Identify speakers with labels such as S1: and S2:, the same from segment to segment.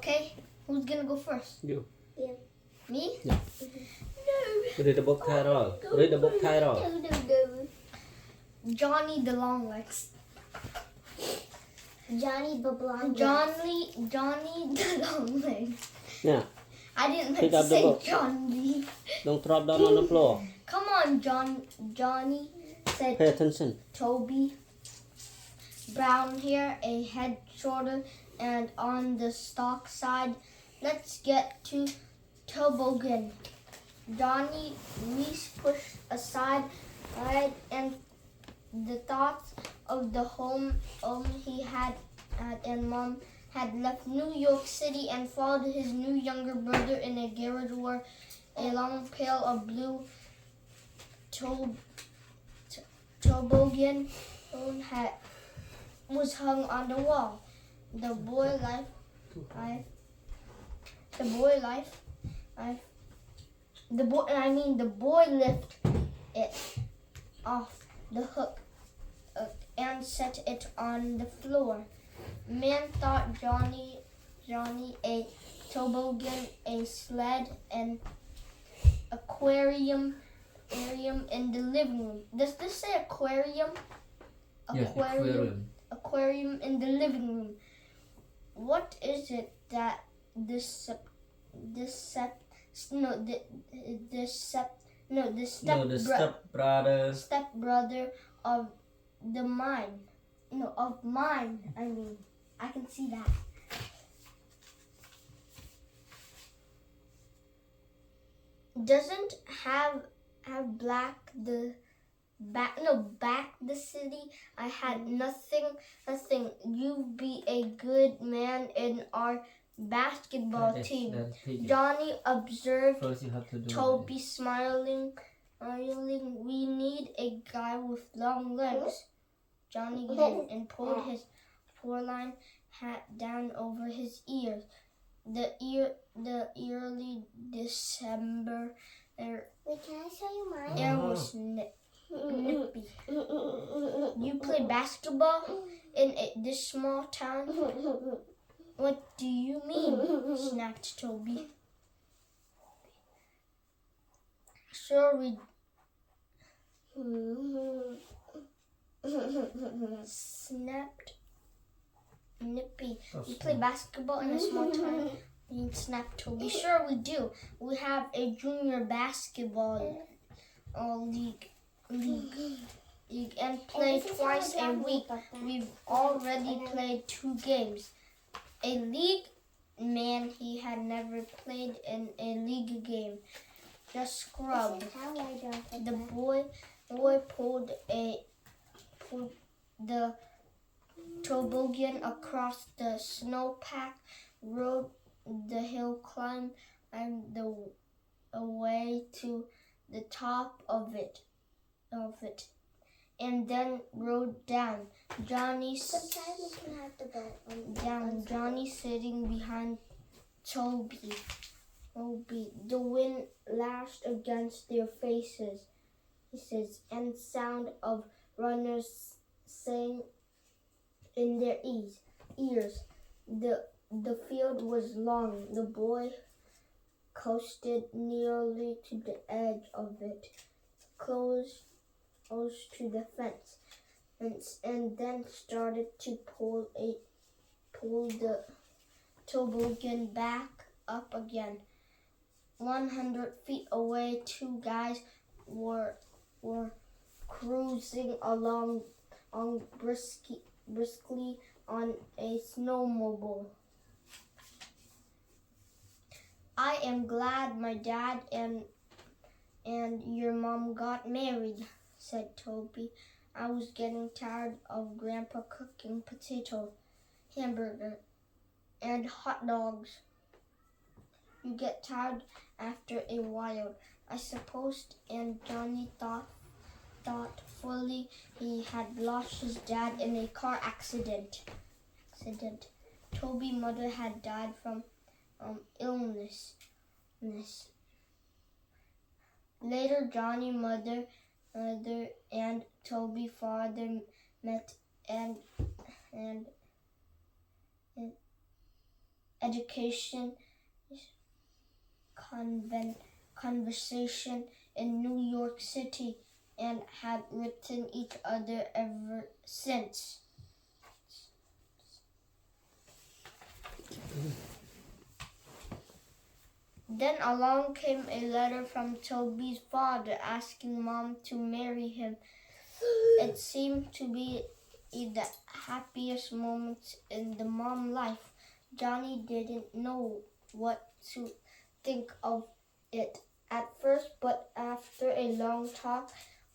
S1: Okay, who's gonna go first?
S2: You.
S3: Yeah.
S1: Me?
S2: Yeah.
S1: No.
S2: Read the book title. Read the book title.
S1: Johnny the Long Legs.
S3: Johnny the Blonde.
S1: Johnny the Long Legs.
S2: Yeah.
S1: I didn't
S2: Pick
S1: meant to
S2: up the
S1: say
S2: book.
S1: Johnny.
S2: Don't drop down on the floor.
S1: Come on, Johnny, said
S2: Pay attention.
S1: Toby. Brown hair, a head shorter, and on the stalk side. Let's get to toboggan. Johnny Reese pushed aside and the thoughts of the home he had and Mom had left New York City and followed his new younger brother in a garage where a long pail of blue toboggan was hung on the wall. The boy lifted it off the hook and set it on the floor. Man thought Johnny a toboggan, a sled, and aquarium in the living room. Does this say aquarium?
S2: Yes, aquarium.
S1: Aquarium in the living room. What is it that the stepbrother of mine. I mean, I can see that. Doesn't have back the city. I had nothing. You be a good man in our basketball team. Johnny observed
S2: First you have to do
S1: Toby smiling. We need a guy with long legs. Johnny grinned and pulled his four-line hat down over his ears. The early December air
S3: Wait, can I show you mine?
S1: air was nippy. You play basketball in this small town? What do you mean? Snapped Toby. Sure we snapped Nippy. You play basketball in a small town? Snapped Toby. Sure we do. We have a junior basketball league and play twice a week. We've already played 2 games. A league? Man, he had never played in a league game. Just scrubbed. The boy pulled the toboggan across the snowpack, rode the hill climb, and the way to the top of it, and then rode down. Johnny sitting behind Toby. The wind lashed against their faces, and sound of runners sang in their ears. The field was long. The boy coasted nearly to the edge of it, close to the fence, and then started to pull the toboggan back up again. 100 feet away, 2 guys were cruising along briskly on a snowmobile. I am glad my dad and your mom got married, said Toby. I was getting tired of Grandpa cooking potatoes, hamburger, and hot dogs. You get tired after a while, I suppose, and Johnny thoughtfully he had lost his dad in a car accident. Toby's mother had died from illness. Later, Johnny's mother and Toby's father met education conversation in New York City and had written each other ever since. Then along came a letter from Toby's father asking Mom to marry him. It seemed to be the happiest moment in the mom life. Johnny didn't know what to think of it at first, but after a long talk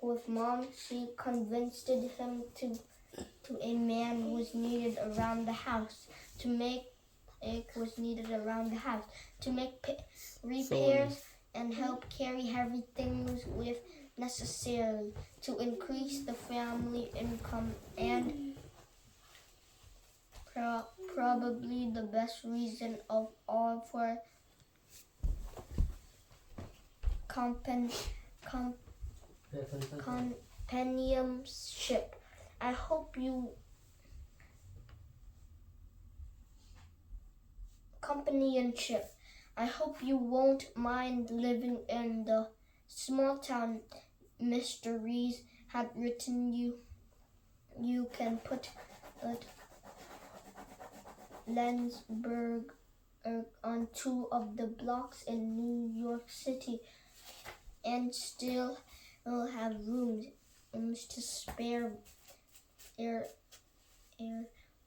S1: with Mom, she convinced him to a man was needed around the house to make repairs and help carry heavy things with necessary to increase the family income and probably the best reason of all for companionship. I hope you won't mind living in the small town Mr. Rees had written you. You can put Lensburg on 2 of the blocks in New York City and still have rooms to spare.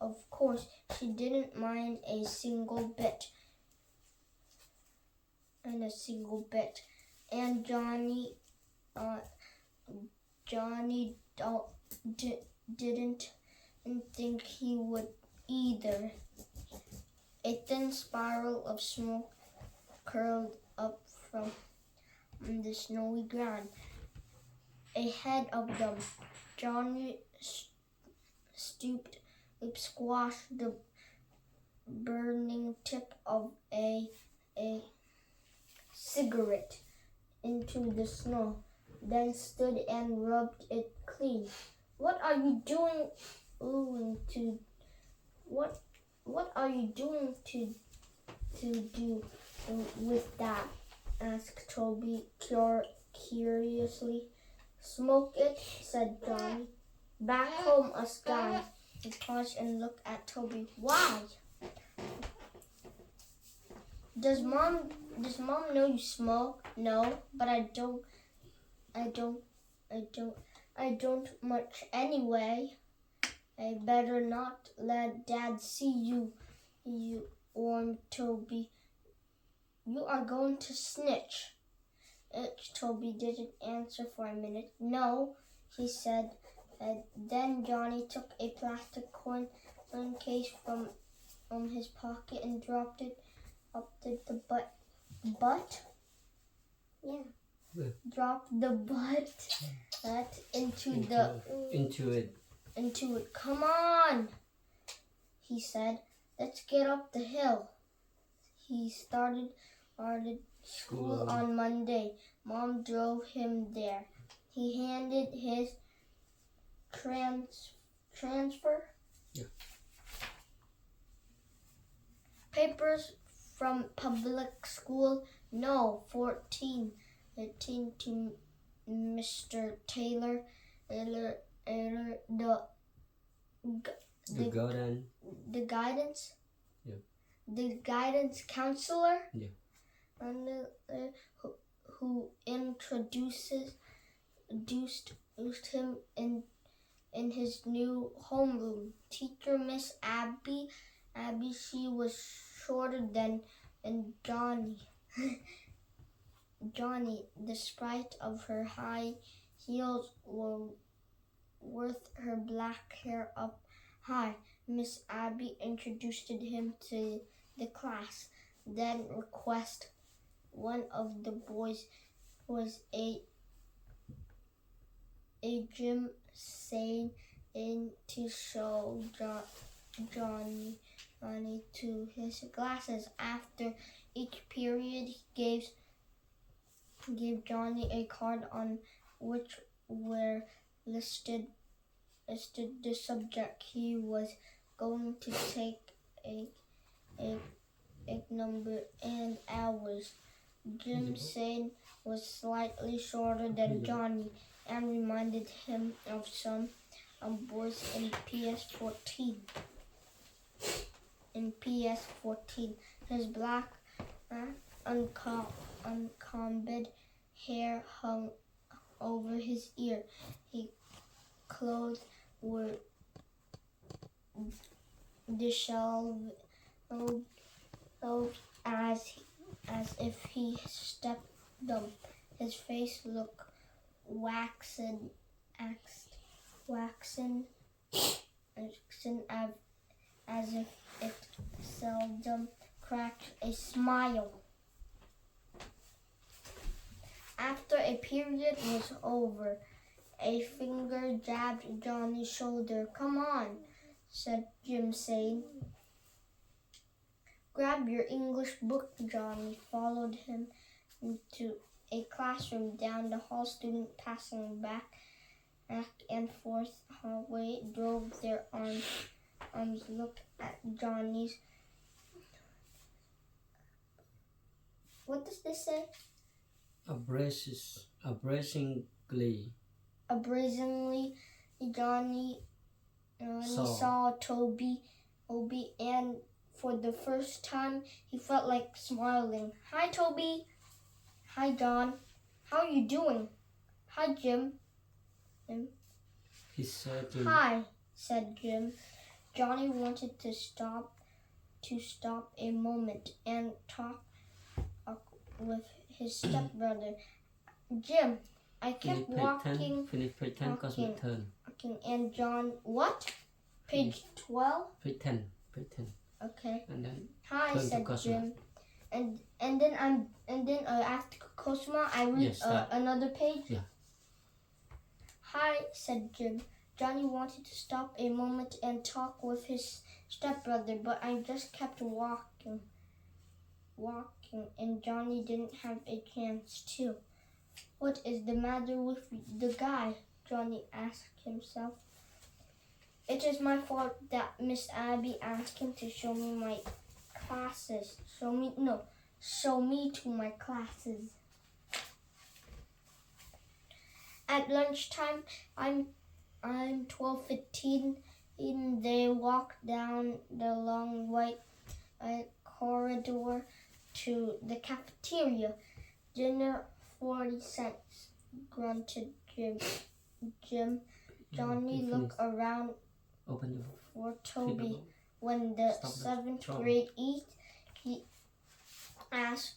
S1: Of course, she didn't mind a single bit. And Johnny didn't think he would either. A thin spiral of smoke curled up from the snowy ground ahead of them. Johnny stooped, squashed the burning tip of a cigarette into the snow, then stood and rubbed it clean. What are you doing to do with that? Asked Toby curiously. Smoke it, said Johnny. Back home, us guys. He paused and looked at Toby. Why? Does mom know you smoke? No, but I don't much anyway. I better not let Dad see you warned Toby. You are going to snitch. Toby didn't answer for a minute. No, he said. Then Johnny took a plastic coin case from his pocket and dropped it up the butt. Yeah. Dropped the butt into it. Come on, he said. Let's get up the hill. He started school on Monday. Mom drove him there. He handed his transfer papers from public school. No, 14 to Mr. Taylor. The guidance counselor.
S2: Yeah.
S1: And who introduced him in his new homeroom. Teacher Miss Abby, she was shorter than Johnny. Despite of her high heels, were worth her black hair up high. Miss Abby introduced him to the class, then requested one of the boys was a gym saying in to show Johnny to his glasses. After each period, he gave Johnny a card on which were listed the subject he was going to take a number and hours. Jim Sane was slightly shorter than Johnny and reminded him of some boys in PS14. In PS14, his black, uncombed hair hung over his ear. His clothes were disheveled as if he stepped them. His face looked waxen as if it seldom cracked a smile. After a period was over, a finger jabbed Johnny's shoulder. "Come on," said Jim Sane. "Grab your English book." Johnny followed him into a classroom down the hall. Students passing back and forth hallway drove their arms looked at Johnny's. What does this say? Brazenly, Johnny saw Toby, and for the first time, he felt like smiling. "Hi, Toby." "Hi, John. How are you doing?" "Hi, Jim."
S2: He said,
S1: "Hi," said Jim. Johnny wanted to stop a moment and talk with his stepbrother. "Jim, I kept walking,
S2: Finish page 10, Cosmic Turn.
S1: and John, what? Page 12?
S2: Page 10.
S1: Okay.
S2: And then
S1: "Hi,"
S2: turn to
S1: said
S2: Cosmic.
S1: Jim. And then after Cosma, I read
S2: Yes, that.
S1: another page.
S2: Yeah.
S1: "Hi," said Jim. Johnny wanted to stop a moment and talk with his stepbrother, but I just kept walking, and Johnny didn't have a chance to. "What is the matter with the guy?" Johnny asked himself. "It is my fault that Miss Abby asked him to show me my classes. Show me to my classes." At lunchtime, I'm 12:15. They walked down the long white corridor to the cafeteria. "Dinner 40 cents, grunted Jim. Johnny looked around
S2: Open the
S1: for Toby. When the
S2: Stop that.
S1: 7th grade eat, he asked,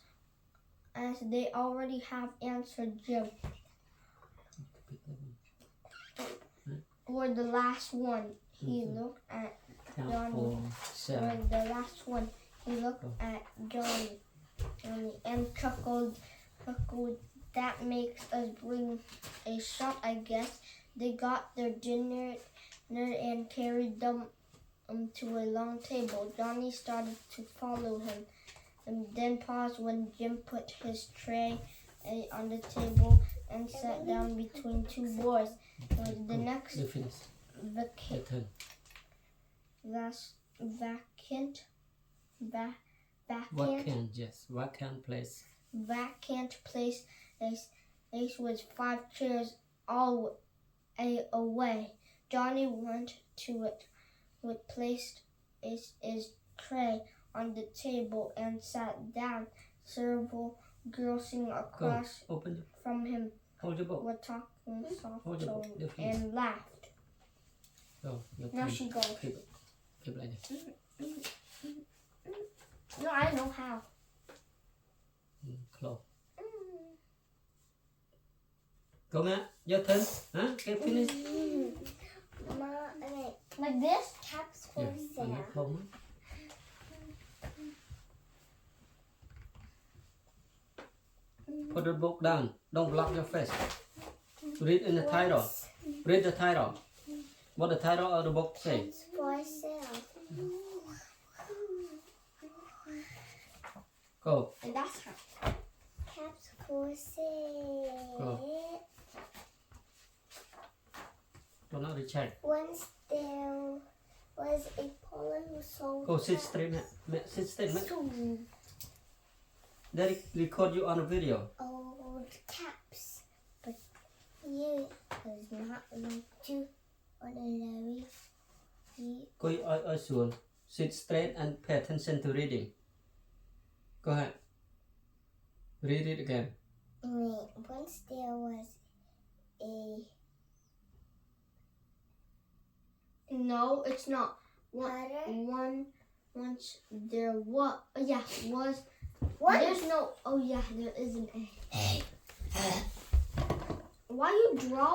S1: as they already have answered Jim. Or the last one, he looked at Johnny. Or the last one, he looked at Johnny and chuckled. "That makes us bring a shot, I guess." They got their dinner and carried them to a long table. Johnny started to follow him, and then paused when Jim put his tray on the table and sat down between two boys. The next vacant place was 5 chairs all away. Johnny went to it, placed his tray on the table and sat down. Several girls sitting across from him were talking softly and laughed. Now she goes. No, I know how.
S2: Close. Go, Matt. Your turn. Huh? Get finished.
S1: Like this?
S3: Caps for
S2: And
S3: sale.
S2: then close. Put the book down. Don't block your face. Read in the title. Read the title. What the title of the book say?
S3: Caps for sale.
S2: Go.
S1: And that's how.
S3: Caps for sale.
S2: Go. Do not recheck.
S3: Once there was a Poland who sold
S2: Go sit straight, Matt. Sit straight, Matt. Daddy record you on a video.
S3: Old caps. But you was not like to ordinary.
S2: Go soon. Sit straight and pay attention to reading. Go ahead. Read it again.
S3: Wait, once there was a
S1: No, it's not.
S3: Butter?
S1: Once there was. Yeah, was.
S3: What?
S1: There's no. Oh yeah, there isn't a. Why you draw?